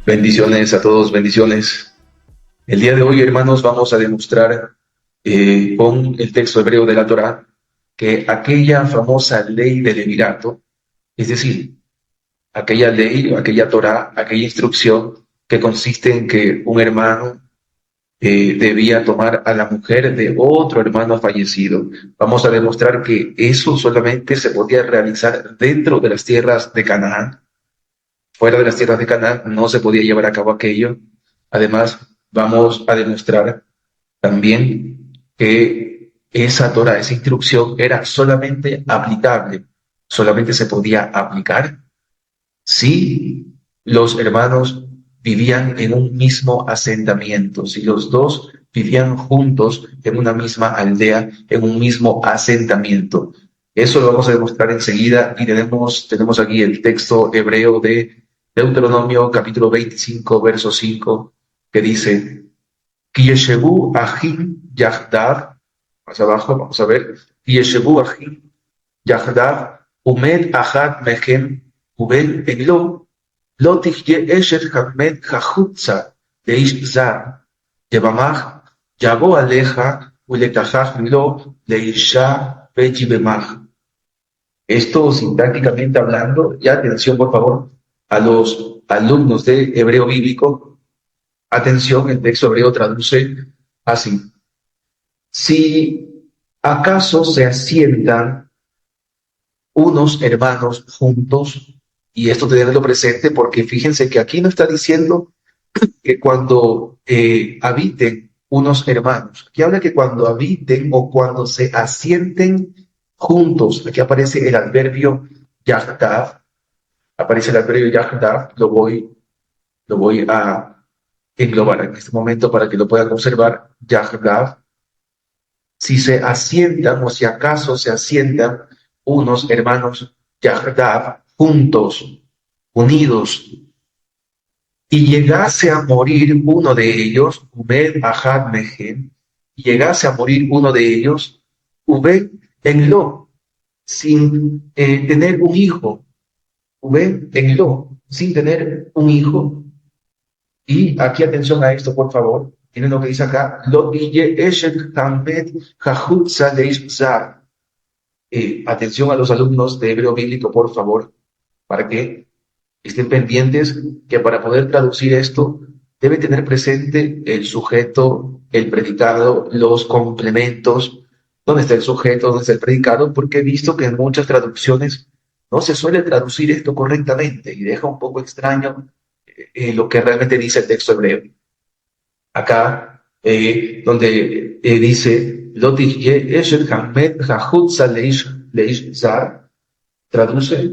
Bendiciones a todos, bendiciones. El día de hoy, hermanos, vamos a demostrar con el texto hebreo de la Torá que aquella famosa ley del levirato, es decir, aquella ley, aquella Torá, aquella instrucción que consiste en que un hermano debía tomar a la mujer de otro hermano fallecido. Vamos a demostrar que eso solamente se podía realizar dentro de las tierras de Canaán. Fuera de las tierras de Canaán no se podía llevar a cabo aquello. Además, vamos a demostrar también que esa Torah, esa instrucción era solamente aplicable, solamente se podía aplicar si los hermanos vivían en un mismo asentamiento, si los dos vivían juntos en una misma aldea, en un mismo asentamiento. Eso lo vamos a demostrar enseguida y tenemos aquí el texto hebreo de Deuteronomio capítulo 25, verso 5, que dice: Ki yeshevu achim yachdav, más abajo vamos a ver, Ki yeshevu achim yachdav, umed achad mechem uben eglo, lo tichye eshet hamed hachutza leish zar, yevamach yavo aleja uletachach lo leisha bejibemach. Esto sintácticamente hablando, y atención por favor a los alumnos de hebreo bíblico, atención, el texto hebreo traduce así: si acaso se asientan unos hermanos juntos, y esto tenerlo presente porque fíjense que aquí no está diciendo que cuando habiten unos hermanos, aquí habla que cuando habiten o cuando se asienten juntos, aquí aparece el adverbio yahdav, lo voy a englobar en este momento para que lo puedan observar, yahdav. Si se asientan o si acaso se asientan unos hermanos yahdav, juntos, unidos, y llegase a morir uno de ellos, Umed Ahad Mehem, y llegase a morir uno de ellos, Ubed en Lo, sin tener un hijo, Ubed en Lo, sin tener un hijo. Y aquí atención a esto, por favor. Miren lo que dice acá: Lo eshet hamed hachutza leish zar. Atención a los alumnos de hebreo bíblico, por favor, para que estén pendientes que para poder traducir esto debe tener presente el sujeto, el predicado, los complementos, dónde está el sujeto, dónde está el predicado, porque he visto que en muchas traducciones no se suele traducir esto correctamente y deja un poco extraño lo que realmente dice el texto hebreo. Acá, donde dice, traduce,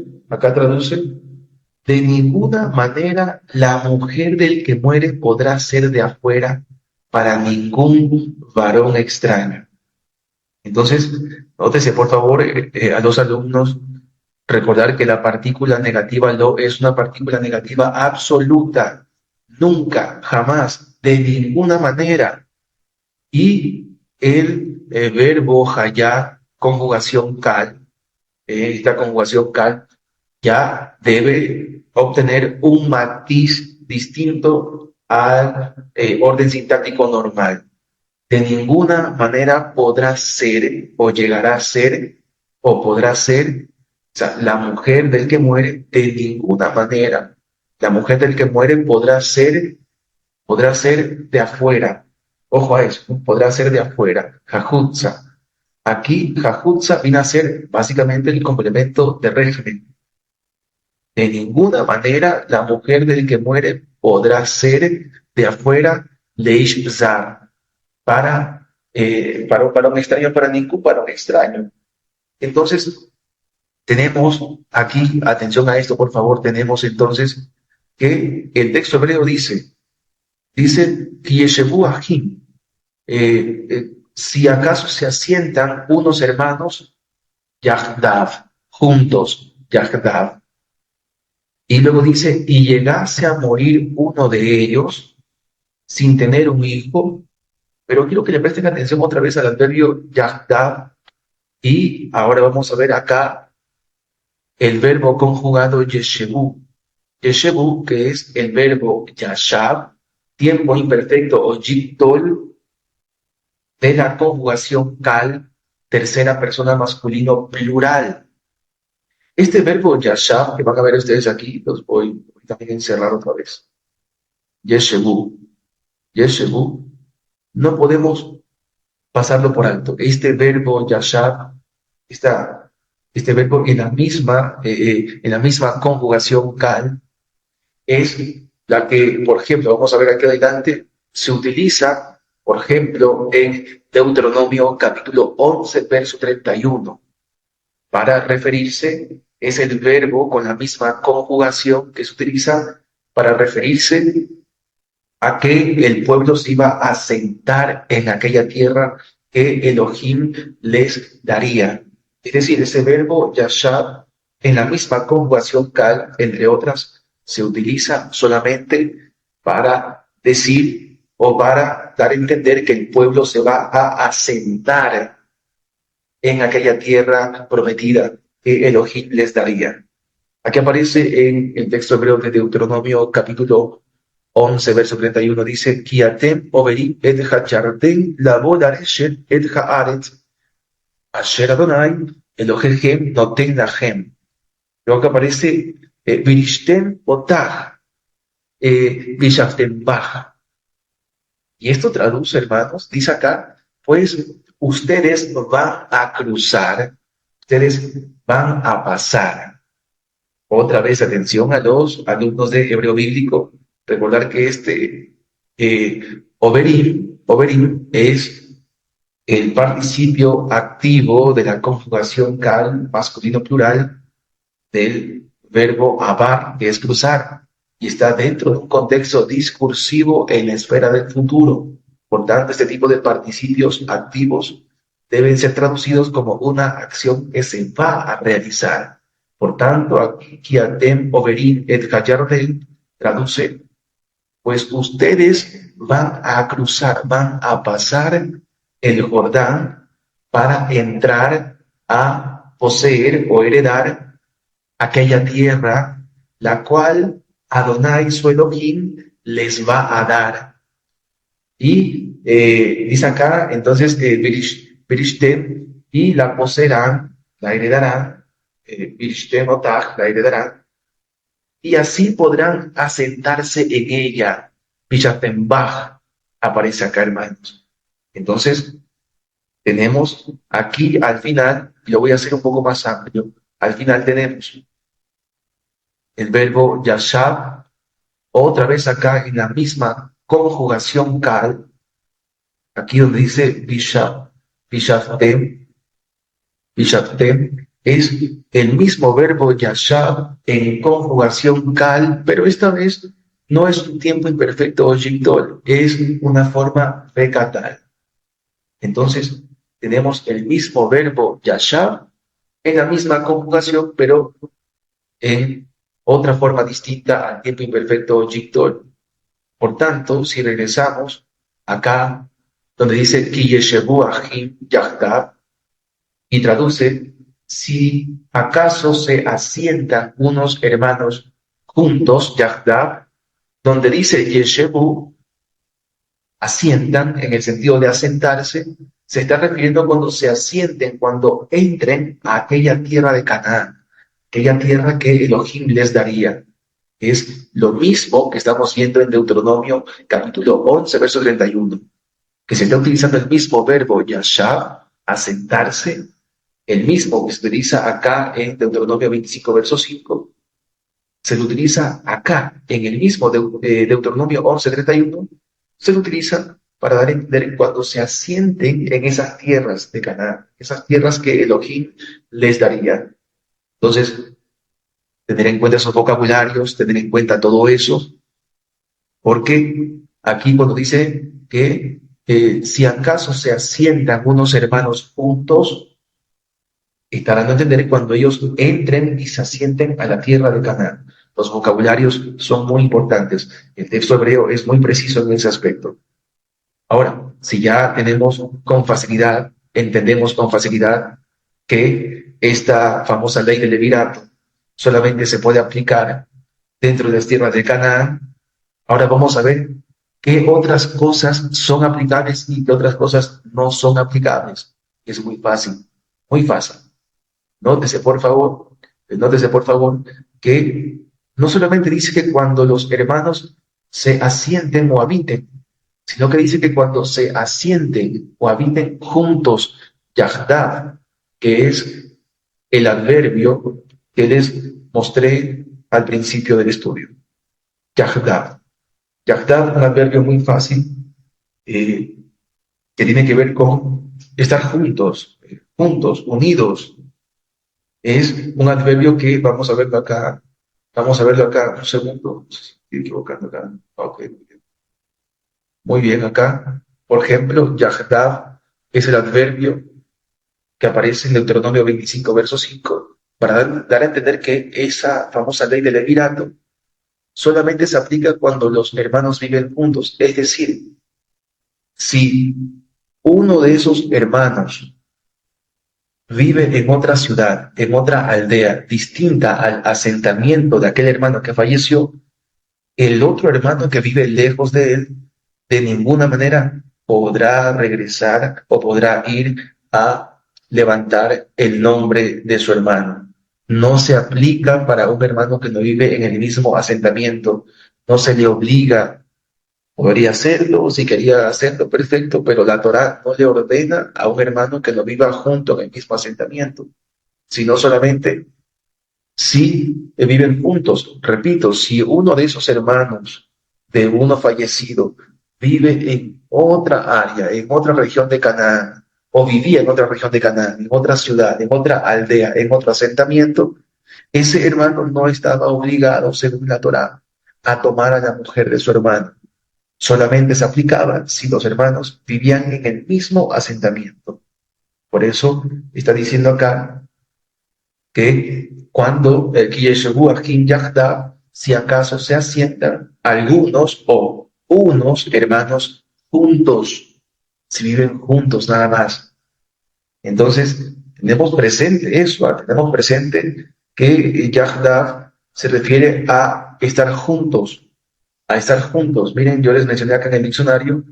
de ninguna manera la mujer del que muere podrá ser de afuera para ningún varón extraño. Entonces, nótese por favor a los alumnos, recordar que la partícula negativa lo es una partícula negativa absoluta. Nunca, jamás, de ninguna manera. Y el verbo hayá, conjugación cal, esta conjugación cal ya debe obtener un matiz distinto al orden sintáctico normal. De ninguna manera podrá ser o llegará a ser o podrá ser, o sea, la mujer del que muere, de ninguna manera. La mujer del que muere podrá ser de afuera. Ojo a eso, podrá ser de afuera. Jajutza. Aquí, jajutza viene a ser básicamente el complemento de régimen. De ninguna manera la mujer del que muere podrá ser de afuera leish zar, para un extraño, para ningún varón extraño. Entonces, tenemos aquí, atención a esto por favor, tenemos entonces que el texto hebreo dice, Ki yeshevu achim, si acaso se asientan unos hermanos, yahdav, juntos, yahdav. Y luego dice, y llegase a morir uno de ellos, sin tener un hijo, pero quiero que le presten atención otra vez al adverbio yahdab, y ahora vamos a ver acá el verbo conjugado yeshebu. Yeshebu, que es el verbo yashab, tiempo imperfecto o yiptol, de la conjugación kal, tercera persona masculino plural. Este verbo yashab, que van a ver ustedes aquí, los voy también a encerrar otra vez. Yeshebu, Yeshebu, no podemos pasarlo por alto. Este verbo yashab, este verbo en la misma conjugación kal, es la que, por ejemplo, vamos a ver aquí adelante, se utiliza, por ejemplo, en Deuteronomio capítulo 11, verso 31, para referirse, es el verbo con la misma conjugación que se utiliza para referirse a que el pueblo se iba a sentar en aquella tierra que Elohim les daría. Es decir, ese verbo yashab, en la misma conjugación kal, entre otras, se utiliza solamente para decir o para dar a entender que el pueblo se va a asentar en aquella tierra prometida que Elohim les daría. Aquí aparece en el texto hebreo de Deuteronomio capítulo 11, verso 31, dice, Kiatem overim et hachartem labo dareshet et haaretz asher Adonai Elohechem noten lachem. Luego que aparece Virishtem otah vishaftem baja. Y esto traduce, hermanos, dice acá, pues ustedes van a cruzar, ustedes van a pasar. Otra vez, atención a los alumnos de hebreo bíblico, recordar que overim es el participio activo de la conjugación kal, masculino plural, del verbo abar, que es cruzar, y está dentro de un contexto discursivo en la esfera del futuro. Por tanto, este tipo de participios activos deben ser traducidos como una acción que se va a realizar. Por tanto, aquí, Kiatem overim et hayartem, traduce, pues ustedes van a cruzar, van a pasar el Jordán para entrar a poseer o heredar aquella tierra, la cual Adonai su Elohim les va a dar. Y dice acá, entonces, Birishtem, y la poseerán, la heredarán, Birishtem Otach, la heredarán, y así podrán asentarse en ella. Bishatembach aparece acá, hermanos. Entonces, tenemos aquí al final, y lo voy a hacer un poco más amplio, al final tenemos el verbo yashab, otra vez acá en la misma conjugación kal, aquí donde dice bishaftem, es el mismo verbo yashab en conjugación kal, pero esta vez no es un tiempo imperfecto o yitol, es una forma fecatal. Entonces, tenemos el mismo verbo yashab en la misma conjugación, pero en otra forma distinta al tiempo imperfecto o yitol. Por tanto, si regresamos acá, donde dice Ki yeshevu achim yachdav, y traduce, si acaso se asientan unos hermanos juntos, yachdav, donde dice yeshevu, asientan, en el sentido de asentarse, se está refiriendo cuando se asienten, cuando entren a aquella tierra de Canaán, aquella tierra que Elohim les daría. Es lo mismo que estamos viendo en Deuteronomio capítulo 11, verso 31, que se está utilizando el mismo verbo yashab, asentarse, el mismo que se utiliza acá en Deuteronomio 25, verso 5, se lo utiliza acá, en el mismo Deuteronomio 11, 31, se lo utiliza para dar a entender cuando se asienten en esas tierras de Canaán, esas tierras que Elohim les daría. Entonces, tener en cuenta esos vocabularios, tener en cuenta todo eso, porque aquí cuando dice que si acaso se asientan unos hermanos juntos, estarán a entender cuando ellos entren y se asienten a la tierra de Canaán. Los vocabularios son muy importantes. El texto hebreo es muy preciso en ese aspecto. Ahora, si ya tenemos con facilidad, entendemos con facilidad que esta famosa ley del levirato solamente se puede aplicar dentro de las tierras de Canaán, ahora vamos a ver qué otras cosas son aplicables y qué otras cosas no son aplicables. Es muy fácil, muy fácil. Nótese, por favor, nótese, por favor, que no solamente dice que cuando los hermanos se asienten o habiten, sino que dice que cuando se asienten o habiten juntos, Yahdab, que es el adverbio que les mostré al principio del estudio. Yahdab. Yahdab es un adverbio muy fácil que tiene que ver con estar juntos, juntos, unidos. Es un adverbio que vamos a verlo acá, un segundo, no sé si estoy equivocando acá. Ok, muy bien acá. Por ejemplo, Yahdab es el adverbio que aparece en Deuteronomio 25, verso 5, para dar a entender que esa famosa ley del levirato solamente se aplica cuando los hermanos viven juntos. Es decir, si uno de esos hermanos vive en otra ciudad, en otra aldea, distinta al asentamiento de aquel hermano que falleció, el otro hermano que vive lejos de él, de ninguna manera podrá regresar o podrá ir a levantar el nombre de su hermano. No se aplica para un hermano que no vive en el mismo asentamiento, no se le obliga. Podría hacerlo, si quería hacerlo, perfecto, pero la Torá no le ordena a un hermano que no viva junto en el mismo asentamiento, sino solamente si viven juntos. Repito, si uno de esos hermanos de uno fallecido vive en otra área, en otra región de Canaán, o vivía en otra región de Canaán, en otra ciudad, en otra aldea, en otro asentamiento, ese hermano no estaba obligado, según la Torá, a tomar a la mujer de su hermano. Solamente se aplicaba si los hermanos vivían en el mismo asentamiento. Por eso está diciendo acá que cuando si acaso se asientan algunos o unos hermanos juntos, si viven juntos nada más. Entonces, tenemos presente eso, tenemos presente que Yahdav se refiere a estar juntos, a estar juntos. Miren, yo les mencioné acá en el diccionario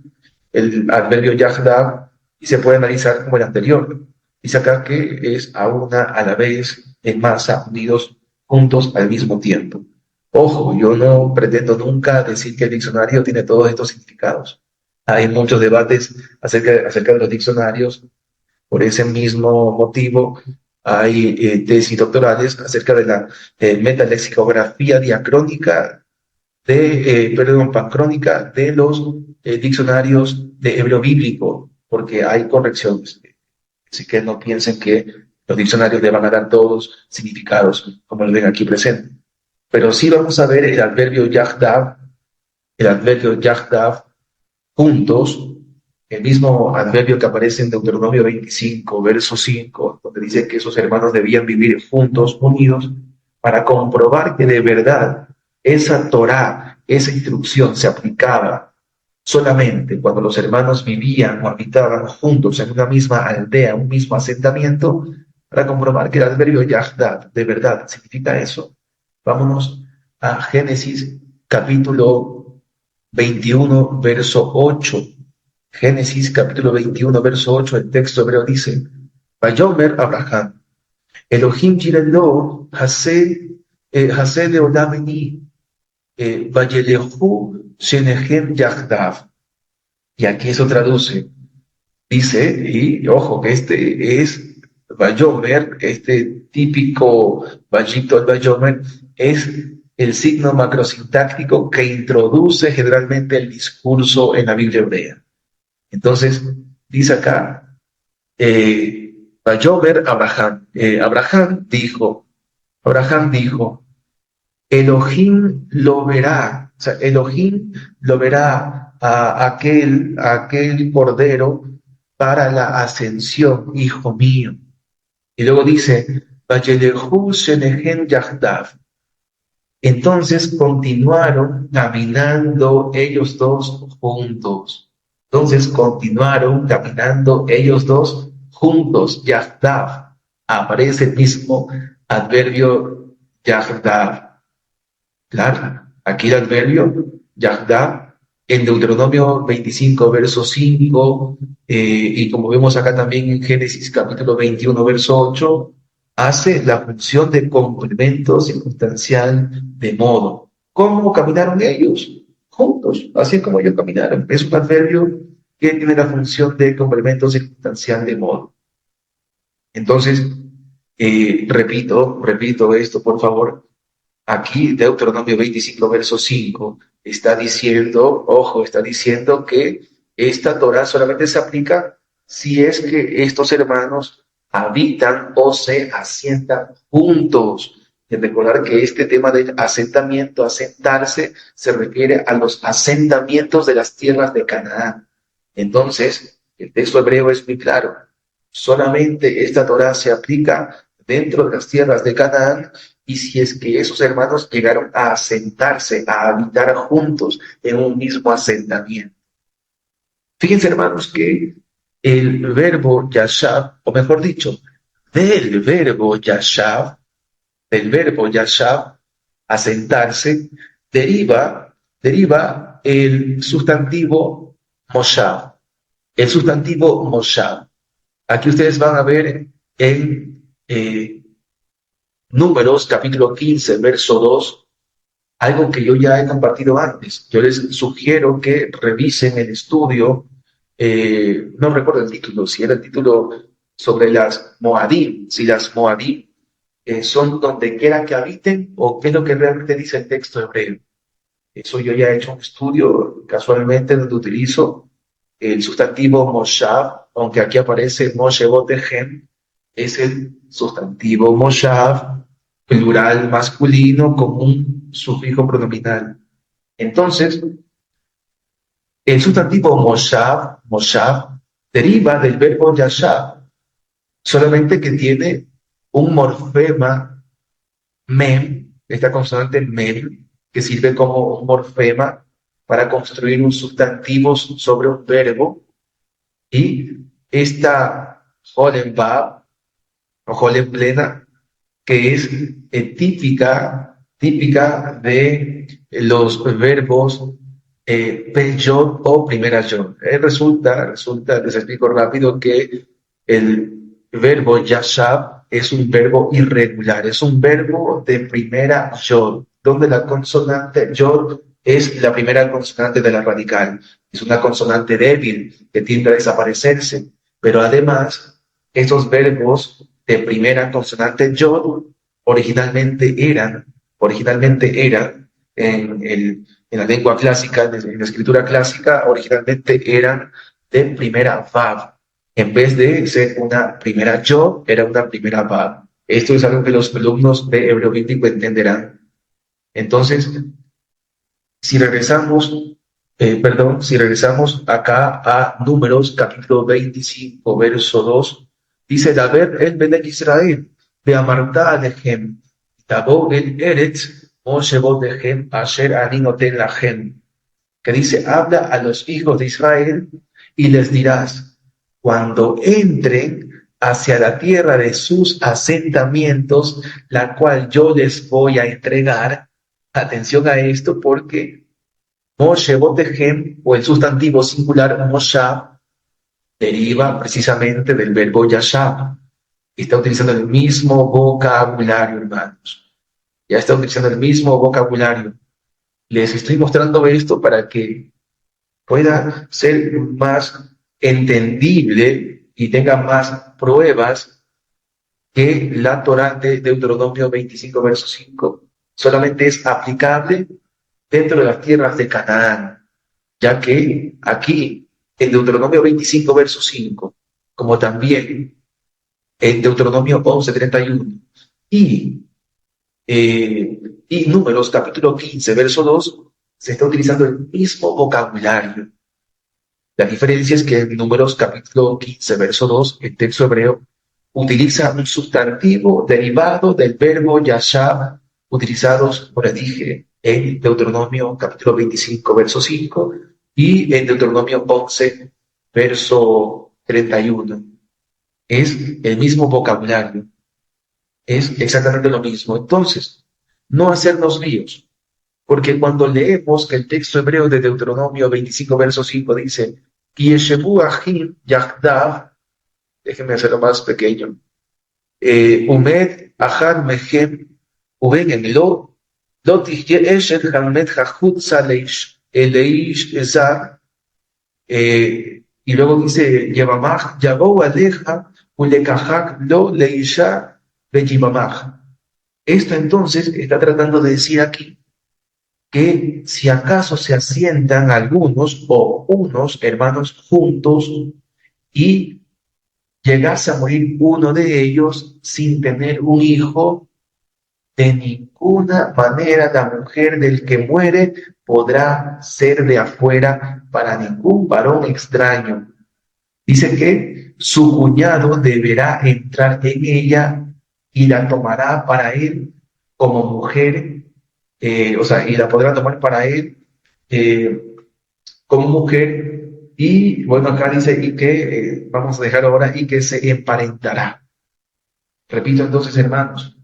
el adverbio Yahdav y se puede analizar como el anterior. Dice acá que es a una, a la vez, en masa, unidos, juntos al mismo tiempo. Ojo, yo no pretendo nunca decir que el diccionario tiene todos estos significados. Hay muchos debates acerca de los diccionarios. Por ese mismo motivo, hay tesis doctorales acerca de la metalexicografía diacrónica pancrónica de los diccionarios de hebreo bíblico, porque hay correcciones. Así que no piensen que los diccionarios le van a dar todos significados, como lo ven aquí presente. Pero sí vamos a ver el adverbio yahdav juntos, el mismo adverbio que aparece en Deuteronomio 25, verso 5, donde dice que esos hermanos debían vivir juntos, unidos, para comprobar que de verdad esa Torá, esa instrucción se aplicaba solamente cuando los hermanos vivían o habitaban juntos en una misma aldea, un mismo asentamiento, para comprobar que el adverbio Yahdad de verdad significa eso. Vámonos a Génesis capítulo 21, verso 8. Génesis capítulo 21, verso 8, el texto hebreo dice, Vayomer Abraham, Elohim Jirelo, Hased Leolameni, Vayelehu Shenehem Yahdav. Y aquí eso traduce. Dice, y ojo, que este es Vayomer, este típico Vayito al Vayomer, es el signo macrosintáctico que introduce generalmente el discurso en la Biblia hebrea. Entonces, dice acá, Vayomer Abraham. Abraham dijo, Elohim lo verá, o sea, Elohim lo verá a aquel cordero para la ascensión, hijo mío. Y luego dice, Vayelehu Shenehem Yahdav. Entonces continuaron caminando ellos dos juntos. Entonces continuaron caminando ellos dos juntos. Yahdav. Aparece el mismo adverbio Yahdav. Claro, aquí el adverbio Yahdav en Deuteronomio 25, verso 5, y como vemos acá también en Génesis capítulo 21, verso 8, hace la función de complemento circunstancial de modo. ¿Cómo caminaron ellos? Juntos, así como ellos caminaron. Es un adverbio que tiene la función de complemento circunstancial de modo. Entonces, repito esto, por favor. Aquí Deuteronomio 25, verso 5, está diciendo, ojo, está diciendo que esta Torah solamente se aplica si es que estos hermanos habitan o se asientan juntos. Y recordar que este tema del asentamiento, asentarse, se refiere a los asentamientos de las tierras de Canaán. Entonces, el texto hebreo es muy claro. Solamente esta Torah se aplica dentro de las tierras de Canaán y si es que esos hermanos llegaron a asentarse, a habitar juntos en un mismo asentamiento. Fíjense, hermanos, que el verbo yashav, o mejor dicho, del verbo yashav, asentarse, deriva el sustantivo moshav. El sustantivo moshav. Aquí ustedes van a ver en Números, capítulo 15, verso 2, algo que yo ya he compartido antes. Yo les sugiero que revisen el estudio, no recuerdo el título, si era el título sobre las Moadim, si las Moadim son donde quiera que habiten o qué es lo que realmente dice el texto hebreo. Eso yo ya he hecho un estudio casualmente donde utilizo el sustantivo Moshav, aunque aquí aparece Moshevot Ejem, es el sustantivo Moshav, plural masculino con un sufijo pronominal. Entonces, el sustantivo Moshav, deriva del verbo Yashav, solamente que tiene un morfema Mem, esta consonante Mem, que sirve como un morfema para construir un sustantivo sobre un verbo, y esta Holem Bab, o Holem plena, que es típica de los verbos Peyot o primera Yod. Resulta, les explico rápido, que el verbo Yashab es un verbo irregular, es un verbo de primera Yod, donde la consonante Yod es la primera consonante de la radical. Es una consonante débil que tiende a desaparecerse, pero además estos verbos de primera consonante Yod originalmente eran en la lengua clásica, en la escritura clásica, originalmente eran de primera Vav. En vez de ser una primera Yod, era una primera Vav. Esto es algo que los alumnos de hebreo bíblico entenderán. Entonces, si regresamos acá a Números, capítulo 25, verso 2, dice, Daber el Bene Israel, de Amarta Alejem, Tabo el Eretz, Moshe Bodejem, Asher Ani Noten Lahem, que dice, habla a los hijos de Israel y les dirás, cuando entren hacia la tierra de sus asentamientos, la cual yo les voy a entregar. Atención a esto porque Moshe Botehem, o el sustantivo singular Moshav, deriva precisamente del verbo Yashab. Está utilizando el mismo vocabulario, hermanos. Ya está utilizando el mismo vocabulario. Les estoy mostrando esto para que pueda ser más entendible y tenga más pruebas que la Torá de Deuteronomio 25, verso 5, solamente es aplicable dentro de las tierras de Canaán, ya que aquí, en Deuteronomio 25, verso 5, como también en Deuteronomio 11, 31, y Números, capítulo 15, verso 2, se está utilizando el mismo vocabulario. La diferencia es que en Números, capítulo 15, verso 2, el texto hebreo utiliza un sustantivo derivado del verbo yashab, utilizados, como les dije, en Deuteronomio capítulo 25, verso 5 y en Deuteronomio 11, verso 31. Es el mismo vocabulario, es exactamente lo mismo. Entonces, no hacernos líos, porque cuando leemos que el texto hebreo de Deuteronomio 25, verso 5 dice, Yeshevu Achim Yahdav, déjenme hacerlo más pequeño, Umed Achar Mehem Uben Lo Tihye Eshet Hamed Hachutza Leish Ezar, y luego dice, Yevamach Yabou Aleja Ulekahak Lo Leisha Beyivamach. Esto entonces está tratando de decir aquí que si acaso se asientan algunos o unos hermanos juntos y llegase a morir uno de ellos sin tener un hijo, de ninguna manera la mujer del que muere podrá ser de afuera para ningún varón extraño. Dice que su cuñado deberá entrar en ella y la tomará para él como mujer, y la podrá tomar para él como mujer, y bueno, acá dice, y que, vamos a dejar ahora, y que se emparentará. Repito entonces, hermanos,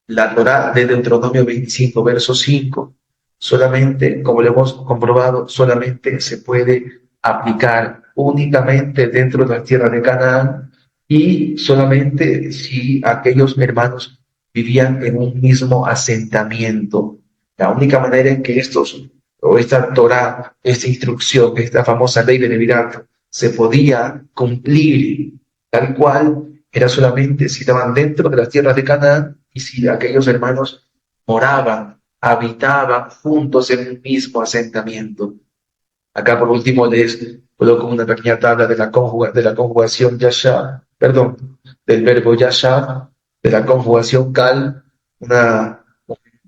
la Torá de Deuteronomio 25, verso 5, solamente, como lo hemos comprobado, solamente se puede aplicar únicamente dentro de la tierra de Canaán y solamente si aquellos hermanos vivían en un mismo asentamiento. La única manera en que esta Torá, esta instrucción, esta famosa ley del levirato, se podía cumplir tal cual era solamente si estaban dentro de las tierras de Canaán y si aquellos hermanos moraban, habitaban juntos en un mismo asentamiento. Acá por último les coloco una pequeña tabla de la conjugación yashar, del verbo yashar, de la conjugación kal, un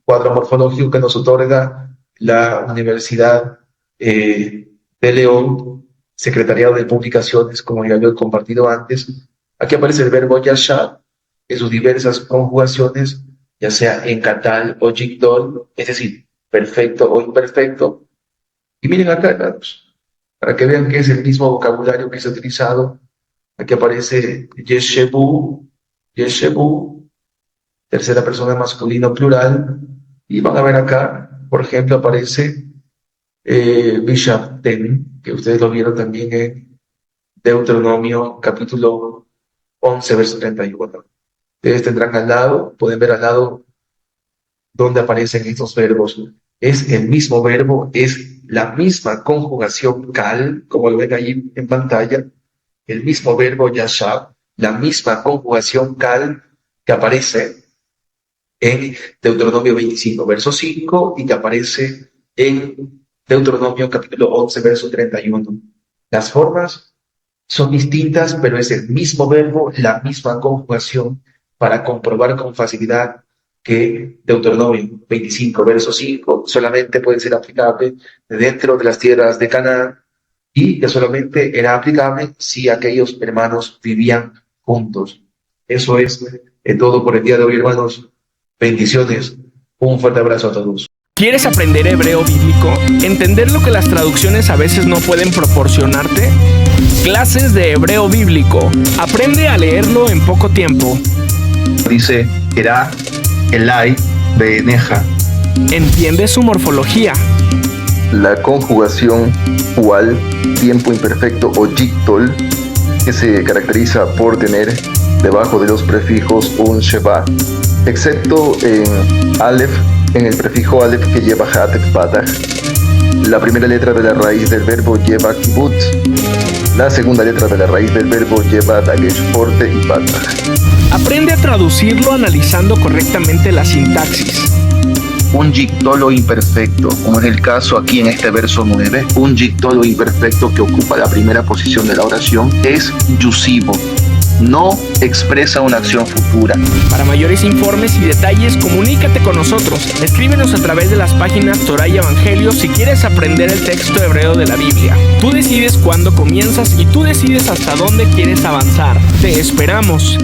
cuadro morfológico que nos otorga la Universidad de León, Secretariado de Publicaciones, como ya lo he compartido antes. Aquí aparece el verbo yashar en sus diversas conjugaciones, ya sea en katal o yigdol, es decir, perfecto o imperfecto. Y miren acá, hermanos, para que vean que es el mismo vocabulario que se ha utilizado. Aquí aparece Yeshevu, tercera persona masculino plural, y van a ver acá, por ejemplo, aparece Bishavten, que ustedes lo vieron también en Deuteronomio capítulo 11, verso 31. Ustedes tendrán al lado, pueden ver al lado donde aparecen estos verbos. Es el mismo verbo, es la misma conjugación kal, como lo ven ahí en pantalla, el mismo verbo yashar, la misma conjugación kal que aparece en Deuteronomio 25, verso 5, y que aparece en Deuteronomio capítulo 11, verso 31. Las formas son distintas, pero es el mismo verbo, la misma conjugación, para comprobar con facilidad que Deuteronomio 25, verso 5, solamente puede ser aplicable dentro de las tierras de Canaán y que solamente era aplicable si aquellos hermanos vivían juntos. Eso es todo por el día de hoy, hermanos. Bendiciones. Un fuerte abrazo a todos. ¿Quieres aprender hebreo bíblico? ¿Entender lo que las traducciones a veces no pueden proporcionarte? Clases de hebreo bíblico. Aprende a leerlo en poco tiempo. Dice, Era, Elai, Beeneja. Entiende su morfología. La conjugación ual, tiempo imperfecto o yictol, que se caracteriza por tener debajo de los prefijos un sheba, excepto en Aleph, en el prefijo Aleph que lleva Hatef Patach. La primera letra de la raíz del verbo lleva Kibbutz. La segunda letra de la raíz del verbo lleva Dagesh Forte y Patach. Aprende a traducirlo analizando correctamente la sintaxis. Un yictolo imperfecto, como es el caso aquí en este verso 9, un yictolo imperfecto que ocupa la primera posición de la oración es yusivo. No expresa una acción futura. Para mayores informes y detalles, comunícate con nosotros. Escríbenos a través de las páginas Torá y Evangelio si quieres aprender el texto hebreo de la Biblia. Tú decides cuándo comienzas y tú decides hasta dónde quieres avanzar. Te esperamos.